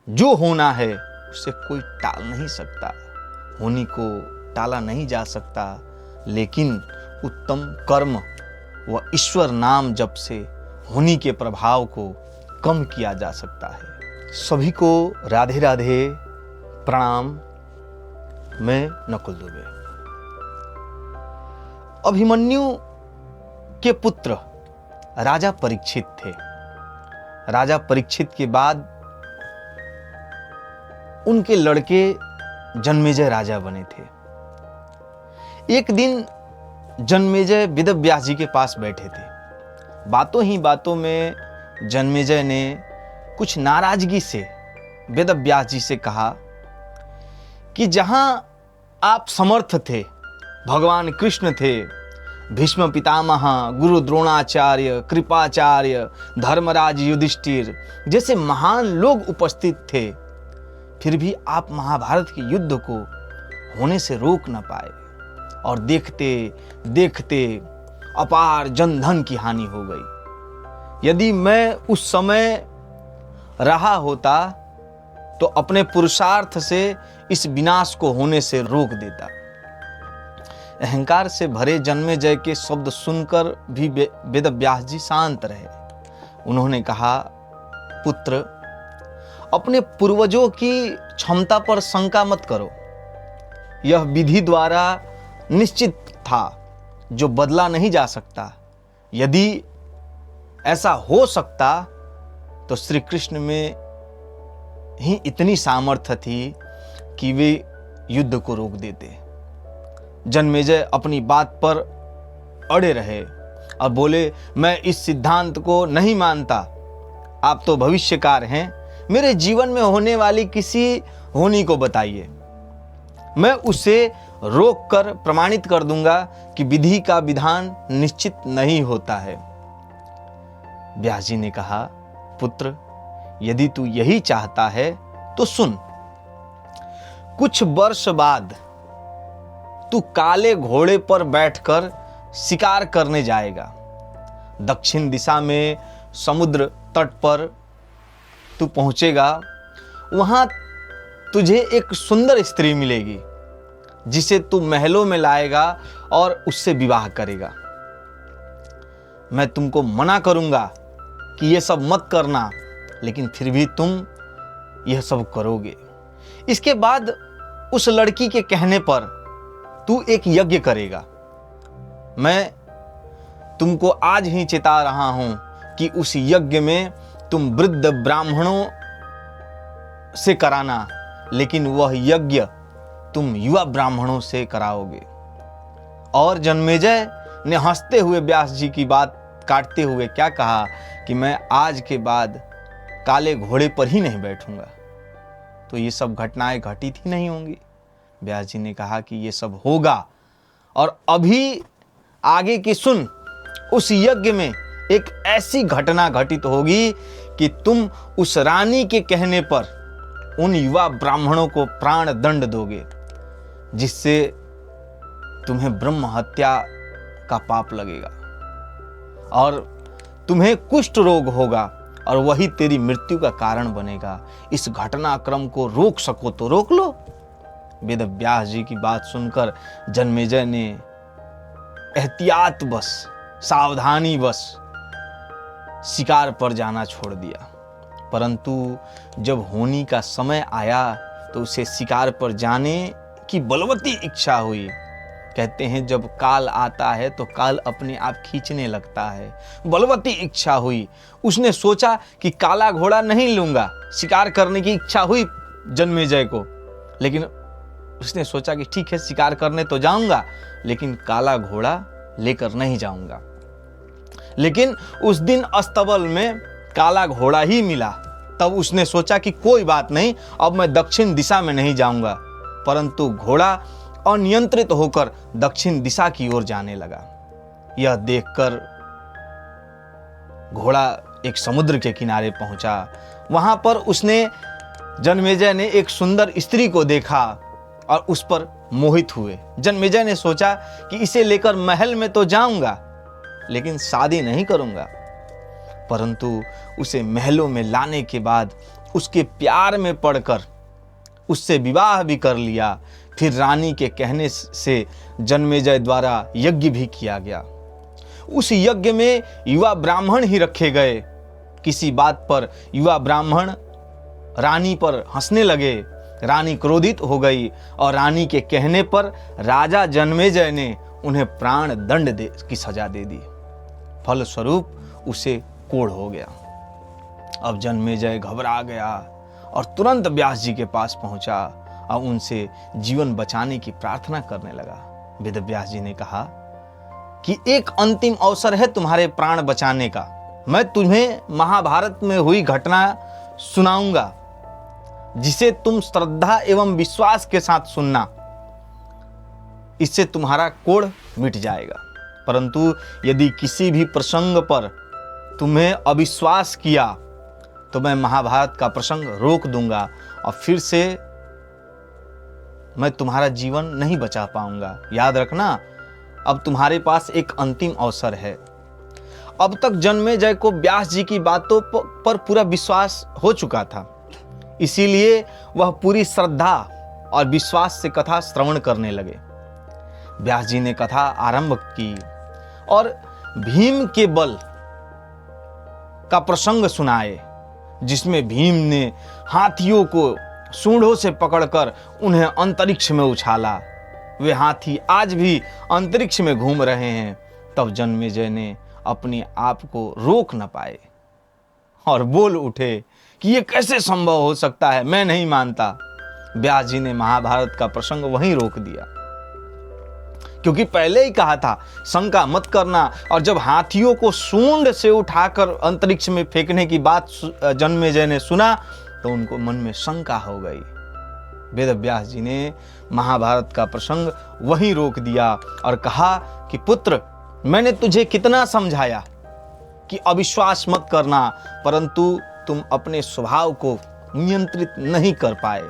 जो होना है उसे कोई टाल नहीं सकता, होनी को टाला नहीं जा सकता, लेकिन उत्तम कर्म व ईश्वर नाम जप से होनी के प्रभाव को कम किया जा सकता है। सभी को राधे राधे, प्रणाम। मैं नकुल दुबे। अभिमन्यु के पुत्र राजा परीक्षित थे। राजा परीक्षित के बाद उनके लड़के जन्मेजय राजा बने थे। एक दिन जन्मेजय वेदव्यास जी के पास बैठे थे। बातों ही बातों में जन्मेजय ने कुछ नाराजगी से वेदव्यास जी से कहा कि जहां आप समर्थ थे, भगवान कृष्ण थे, भीष्म पितामह, गुरु द्रोणाचार्य, कृपाचार्य, धर्मराज युधिष्ठिर जैसे महान लोग उपस्थित थे, फिर भी आप महाभारत के युद्ध को होने से रोक न पाए और देखते देखते अपार जनधन की हानि हो गई। यदि मैं उस समय रहा होता तो अपने पुरुषार्थ से इस विनाश को होने से रोक देता। अहंकार से भरे जन्मेजय के शब्द सुनकर भी वेदव्यास जी शांत रहे। उन्होंने कहा, पुत्र, अपने पूर्वजों की क्षमता पर शंका मत करो। यह विधि द्वारा निश्चित था जो बदला नहीं जा सकता। यदि ऐसा हो सकता तो श्री कृष्ण में ही इतनी सामर्थ्य थी कि वे युद्ध को रोक देते। जन्मेजय अपनी बात पर अड़े रहे और बोले, मैं इस सिद्धांत को नहीं मानता। आप तो भविष्यकार हैं, मेरे जीवन में होने वाली किसी होनी को बताइए, मैं उसे रोक कर प्रमाणित कर दूंगा कि विधि का विधान निश्चित नहीं होता है। व्यास जी ने कहा, पुत्र, यदि तू यही चाहता है तो सुन। कुछ वर्ष बाद तू काले घोड़े पर बैठकर शिकार करने जाएगा। दक्षिण दिशा में समुद्र तट पर तू पहुंचेगा। वहां तुझे एक सुंदर स्त्री मिलेगी जिसे तू महलों में लाएगा और उससे विवाह करेगा। मैं तुमको मना करूंगा कि यह सब मत करना, लेकिन फिर भी तुम यह सब करोगे। इसके बाद उस लड़की के कहने पर तू एक यज्ञ करेगा। मैं तुमको आज ही चेता रहा हूं कि उस यज्ञ में तुम वृद्ध ब्राह्मणों से कराना, लेकिन वह यज्ञ तुम युवा ब्राह्मणों से कराओगे। और जन्मेजय ने हंसते हुए व्यास जी की बात काटते हुए क्या कहा कि मैं आज के बाद काले घोड़े पर ही नहीं बैठूंगा। तो ये सब घटनाएं घटित ही नहीं होंगी। व्यास जी ने कहा कि ये सब होगा, और अभी आगे की सुन। उस यज्ञ में एक ऐसी घटना घटित होगी कि तुम उस रानी के कहने पर उन युवा ब्राह्मणों को प्राण दंड दोगे, जिससे तुम्हें ब्रह्म हत्या का पाप लगेगा और तुम्हें कुष्ठ रोग होगा और वही तेरी मृत्यु का कारण बनेगा। इस घटनाक्रम को रोक सको तो रोक लो। वेदव्यास जी की बात सुनकर जन्मेजय ने एहतियात बस, सावधानी बस शिकार पर जाना छोड़ दिया। परंतु जब होनी का समय आया तो उसे शिकार पर जाने की बलवती इच्छा हुई। कहते हैं जब काल आता है तो काल अपने आप खींचने लगता है। बलवती इच्छा हुई। उसने सोचा कि काला घोड़ा नहीं लूंगा। शिकार करने की इच्छा हुई जन्मेजय को, लेकिन उसने सोचा कि ठीक है, शिकार करने तो जाऊंगा, लेकिन काला घोड़ा लेकर नहीं जाऊंगा। लेकिन उस दिन अस्तबल में काला घोड़ा ही मिला। तब उसने सोचा कि कोई बात नहीं, अब मैं दक्षिण दिशा में नहीं जाऊंगा। परंतु घोड़ा अनियंत्रित होकर दक्षिण दिशा की ओर जाने लगा। यह देखकर घोड़ा एक समुद्र के किनारे पहुंचा। वहां पर जन्मेजय ने एक सुंदर स्त्री को देखा और उस पर मोहित हुए। जन्मेजय ने सोचा कि इसे लेकर महल में तो जाऊंगा, लेकिन शादी नहीं करूंगा। परंतु उसे महलों में लाने के बाद उसके प्यार में पड़कर उससे विवाह भी कर लिया। फिर रानी के कहने से जन्मेजय द्वारा यज्ञ भी किया गया। उस यज्ञ में युवा ब्राह्मण ही रखे गए। किसी बात पर युवा ब्राह्मण रानी पर हंसने लगे। रानी क्रोधित हो गई और रानी के कहने पर राजा जन्मेजय ने उन्हें प्राण दंड की सजा दे दी। फलस्वरूप उसे कोढ़ हो गया। अब जन्मेजय घबरा गया और तुरंत व्यास जी के पास पहुंचा और उनसे जीवन बचाने की प्रार्थना करने लगा। वेद व्यास जी ने कहा कि एक अंतिम अवसर है तुम्हारे प्राण बचाने का। मैं तुम्हें महाभारत में हुई घटना सुनाऊंगा, जिसे तुम श्रद्धा एवं विश्वास के साथ सुनना। इससे तुम्हारा कोढ़ मिट जाएगा। परंतु यदि किसी भी प्रसंग पर तुम्हें अविश्वास किया तो मैं महाभारत का प्रसंग रोक दूंगा और फिर से मैं तुम्हारा जीवन नहीं बचा पाऊंगा। याद रखना, अब तुम्हारे पास एक अंतिम अवसर है। अब तक जन्मेजय को व्यास जी की बातों पर पूरा विश्वास हो चुका था, इसीलिए वह पूरी श्रद्धा और विश्वास से कथा श्रवण करने लगे। व्यास जी ने कथा आरंभ की और भीम के बल का प्रसंग सुनाए, जिसमें भीम ने हाथियों को सूंडों से पकड़कर उन्हें अंतरिक्ष में उछाला। वे हाथी आज भी अंतरिक्ष में घूम रहे हैं। तब जन्मेजय ने अपने आप को रोक न पाए और बोल उठे कि यह कैसे संभव हो सकता है, मैं नहीं मानता। व्यास जी ने महाभारत का प्रसंग वहीं रोक दिया, क्योंकि पहले ही कहा था शंका मत करना। और जब हाथियों को सूंड से उठाकर अंतरिक्ष में फेंकने की बात जन्मेजय ने सुना तो उनको मन में शंका हो गई। वेद व्यास जी ने महाभारत का प्रसंग वहीं रोक दिया और कहा कि पुत्र, मैंने तुझे कितना समझाया कि अविश्वास मत करना, परंतु तुम अपने स्वभाव को नियंत्रित नहीं कर पाए,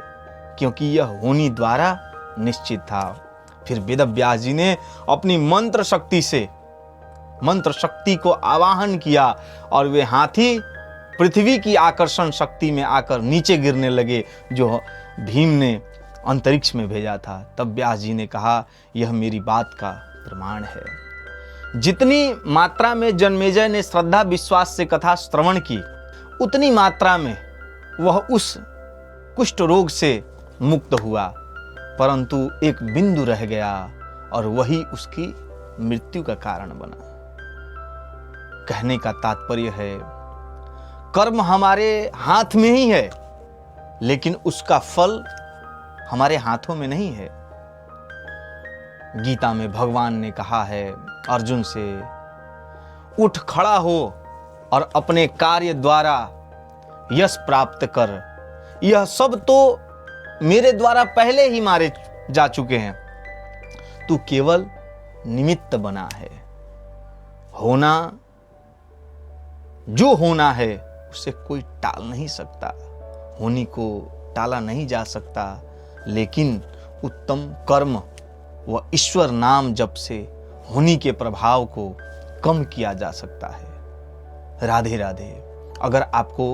क्योंकि यह होनी द्वारा निश्चित था। फिर वेद व्यास जी ने अपनी मंत्र शक्ति को आवाहन किया और वे हाथी पृथ्वी की आकर्षण शक्ति में आकर नीचे गिरने लगे, जो भीम ने अंतरिक्ष में भेजा था। तब व्यास जी ने कहा, यह मेरी बात का प्रमाण है। जितनी मात्रा में जन्मेजय ने श्रद्धा विश्वास से कथा श्रवण की, उतनी मात्रा में वह उस कुष्ठ रोग से मुक्त हुआ, परंतु एक बिंदु रह गया और वही उसकी मृत्यु का कारण बना। कहने का तात्पर्य है, कर्म हमारे हाथ में ही है, लेकिन उसका फल हमारे हाथों में नहीं है। गीता में भगवान ने कहा है अर्जुन से, उठ खड़ा हो और अपने कार्य द्वारा यश प्राप्त कर। यह सब तो मेरे द्वारा पहले ही मारे जा चुके हैं, तू केवल निमित्त बना है। जो होना है उसे कोई टाल नहीं सकता, होनी को टाला नहीं जा सकता, लेकिन उत्तम कर्म व ईश्वर नाम जप से होनी के प्रभाव को कम किया जा सकता है। राधे राधे। अगर आपको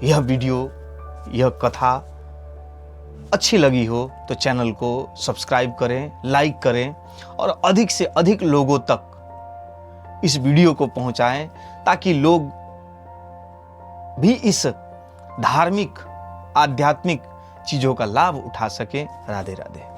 यह वीडियो, यह कथा अच्छी लगी हो तो चैनल को सब्सक्राइब करें, लाइक करें और अधिक से अधिक लोगों तक इस वीडियो को पहुंचाएं, ताकि लोग भी इस धार्मिक आध्यात्मिक चीजों का लाभ उठा सकें। राधे राधे।